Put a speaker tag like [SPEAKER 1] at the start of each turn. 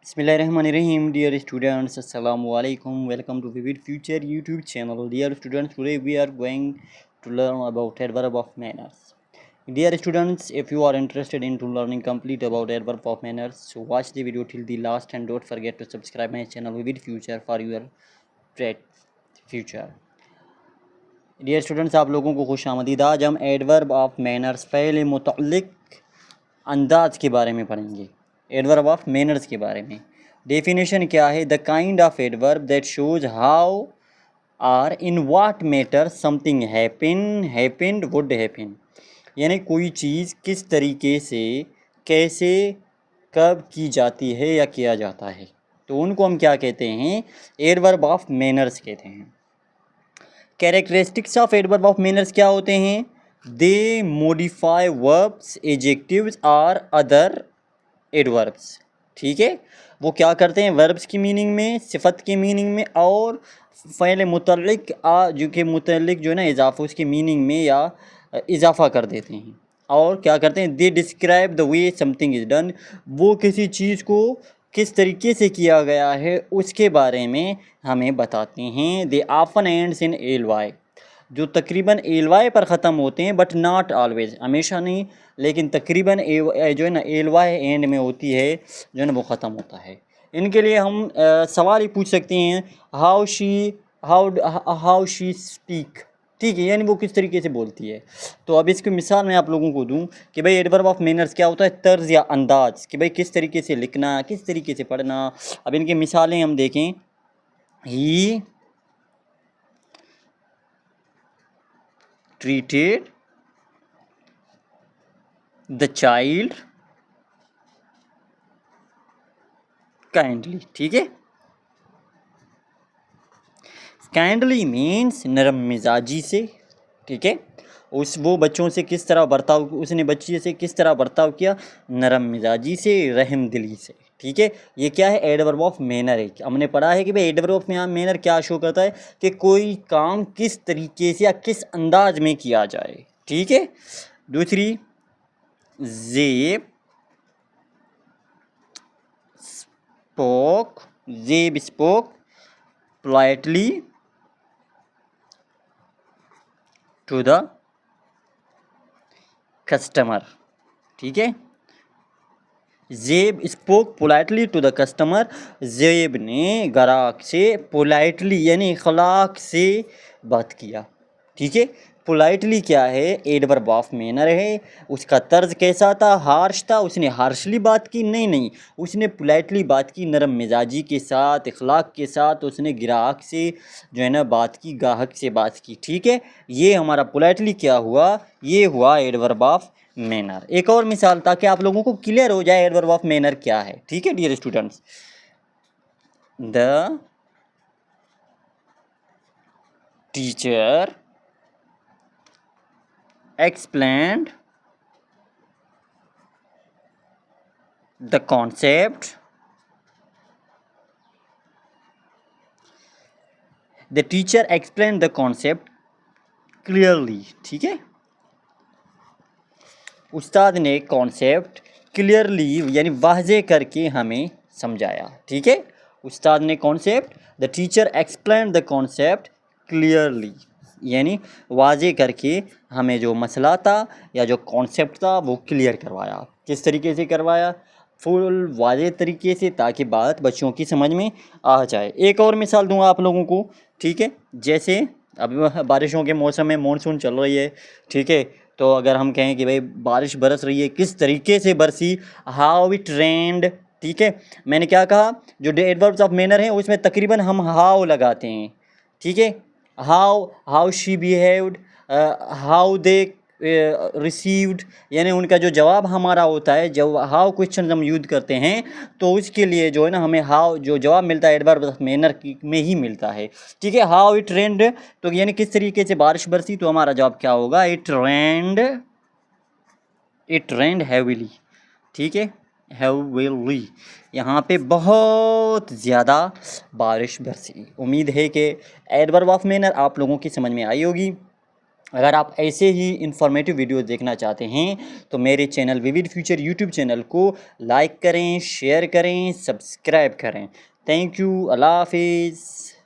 [SPEAKER 1] Bismillahirrahmanirrahim. Dear students, Assalamu alaikum. Welcome to Vivid Future YouTube channel. Dear students, today we are going to learn about adverb of manners. Dear students, if you are interested in to learning complete about adverb of manners, so watch the video till the last and don't forget to subscribe my channel Vivid Future for your great future. Dear students, आप लोगों को खुश आमदीद। आज हम adverb of manners पहले मुतल्लिक अंदाज के बारे में पढ़ेंगे। एडवर्ब ऑफ मैनर्स के बारे में डेफिनेशन क्या है? The kind of adverb that shows how or in what matter something happened would happen, यानी कोई चीज़ किस तरीके से, कैसे, कब की जाती है या किया जाता है, तो उनको हम क्या कहते हैं? एडवर्ब ऑफ मैनर्स कहते हैं। Characteristics of adverb of manners क्या होते हैं? दे मॉडिफाई वर्ब्स, एडजेक्टिव्स और अदर एडवर्ब्स। ठीक है, वो क्या करते हैं? वर्ब्स की मीनिंग में, सिफत के मीनिंग में और फ़ैल मुतल्लिक जो कि मुतल्लिक जो है ना इजाफा, उसकी मीनिंग में या इजाफा कर देते हैं। और क्या करते हैं? They describe the way something is done, वो किसी चीज़ को किस तरीके से किया गया है उसके बारे में हमें बताते हैं। They often ends in L Y, जो तकरीबन एल वाई पर ख़त्म होते हैं, बट नॉट ऑलवेज, हमेशा नहीं, लेकिन तकरीबन जो है ना एल वाई एंड में होती है, जो है ना वो ख़त्म होता है। इनके लिए हम सवाल ही पूछ सकते हैं, हाउ शी स्पीक। ठीक है, यानी वो किस तरीके से बोलती है। तो अब इसकी मिसाल मैं आप लोगों को दूं कि भाई एडवर्ब ऑफ मैनर्स क्या होता है? तर्ज या अंदाज, कि भाई किस तरीके से लिखना, किस तरीके से पढ़ना। अब इनकी मिसालें हम देखें। He treated the child kindly. ठीक है, काइंडली मीन्स नरम मिजाजी से। ठीक है, वो बच्चों से किस तरह बर्ताव, उसने बच्ची से किस तरह बर्ताव किया? नरम मिजाजी से, रहम दिली से। ठीक है, ये क्या है? एडवर्ब ऑफ मैनर है। हमने पढ़ा है कि भाई एडवर्ब ऑफ मैनर क्या शो करता है कि कोई काम किस तरीके से या किस अंदाज में किया जाए। ठीक है, दूसरी, Jeb spoke politely to the customer. ठीक है, Jeb spoke politely to the customer, Jeb ने ग्राहक से पोलाइटली यानी अखलाक से बात किया। ठीक है, पोलाइटली क्या है? एडवर्ब ऑफ मैनर है। उसका तर्ज कैसा था? हार्श था। उसने हार्शली बात की? नहीं, उसने पोलाइटली बात की, नरम मिजाजी के साथ, अखलाक के साथ उसने ग्राहक से जो है ना बात की, ग्राहक से बात की। ठीक है, ये हमारा पोलाइटली क्या हुआ? ये हुआ एडवर्ब ऑफ मैनर। एक और मिसाल ताकि आप लोगों को क्लियर हो जाए एडवर्ब ऑफ मैनर क्या है। ठीक है dear students, the teacher explained the concept, the teacher explained the concept clearly। ठीक है, उस्ताद ने कॉन्सेप्ट क्लियरली यानी वाज़े करके हमें समझाया। ठीक है, उस्ताद ने concept, the teacher explain the concept clearly यानी वाज़े करके हमें जो मसला था या जो कॉन्सेप्ट था वो क्लियर करवाया। किस तरीके से करवाया? फुल वाज़े तरीके से, ताकि बात बच्चों की समझ में आ जाए। एक और मिसाल दूंगा आप लोगों को। ठीक है, जैसे अब बारिशों के मौसम में मानसून चल रही है। ठीक है, तो अगर हम कहें कि भाई बारिश बरस रही है, किस तरीके से बरसी, हाउ इट रेन्ड। ठीक है, मैंने क्या कहा? जो एडवर्ब्स ऑफ मैनर हैं उसमें तकरीबन हम हाउ लगाते हैं। ठीक है, how she behaved, how they received, यानी उनका जो जवाब हमारा होता है, जब हाउ क्वेश्चन हम यूज़ करते हैं तो उसके लिए जो है ना हमें हाउ जो जवाब मिलता है एडवर्ब ऑफ मैनर में ही मिलता है। ठीक है, हाउ इट रेन्ड, तो यानी किस तरीके से बारिश बरसी, तो हमारा जवाब क्या होगा? It rained heavily. ठीक है, हैवीली, यहाँ पे बहुत ज़्यादा बारिश बरसी। उम्मीद है कि एडवर्ब ऑफ मैनर आप लोगों की समझ में आई होगी। अगर आप ऐसे ही इंफॉर्मेटिव वीडियो देखना चाहते हैं तो मेरे channel vivid future YouTube channel को लाइक करें, शेयर करें, सब्सक्राइब करें। Thank you. अल्लाह हाफिज़।